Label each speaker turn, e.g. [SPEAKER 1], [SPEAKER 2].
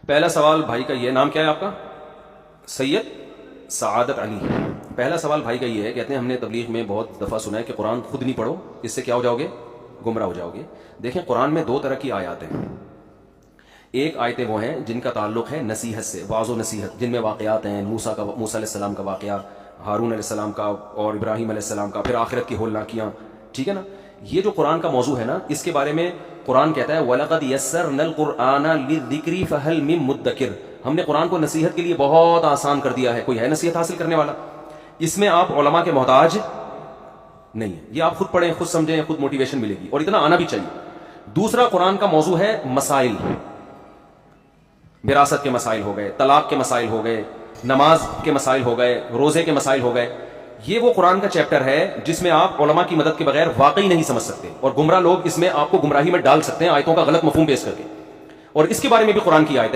[SPEAKER 1] پہلا سوال بھائی کا یہ، نام کیا ہے آپ کا؟ سید سعادت علی۔ پہلا سوال بھائی کا یہ ہے، کہتے ہیں ہم نے تبلیغ میں بہت دفعہ سنا ہے کہ قرآن خود نہیں پڑھو، اس سے کیا ہو جاؤ گے؟ گمراہ ہو جاؤ گے۔ دیکھیں قرآن میں دو طرح کی آیات ہیں۔ ایک آیتیں وہ ہیں جن کا تعلق ہے نصیحت سے، واعظ و نصیحت، جن میں واقعات ہیں موسیٰ علیہ السلام کا واقعہ، ہارون علیہ السلام کا اور ابراہیم علیہ السلام کا، پھر آخرت کی ہولناکیاں، ٹھیک ہے نا۔ یہ جو قرآن کا موضوع ہے نا، اس کے بارے میں قرآن کہتا ہے وَلَقَدْ يَسَّرْنَا الْقُرْآنَ لِلذِّكْرِ فَهَلْ مِن مُدَّكِرٍ، ہم نے قرآن کو نصیحت کے لیے بہت آسان کر دیا ہے، کوئی ہے نصیحت حاصل کرنے والا؟ اس میں آپ علماء کے محتاج نہیں ہے، یہ آپ خود پڑھیں، خود سمجھیں، خود موٹیویشن ملے گی، اور اتنا آنا بھی چاہیے۔ دوسرا قرآن کا موضوع ہے مسائل، وراثت کے مسائل ہو گئے، طلاق کے مسائل ہو گئے، نماز کے مسائل ہو گئے، روزے کے مسائل ہو گئے۔ یہ وہ قرآن کا چیپٹر ہے جس میں آپ علماء کی مدد کے بغیر واقعی نہیں سمجھ سکتے، اور گمراہ لوگ اس میں آپ کو گمراہی میں ڈال سکتے ہیں آیتوں کا غلط مفہوم پیش کر کے۔ اور اس کے بارے میں بھی قرآن کی آیت ہے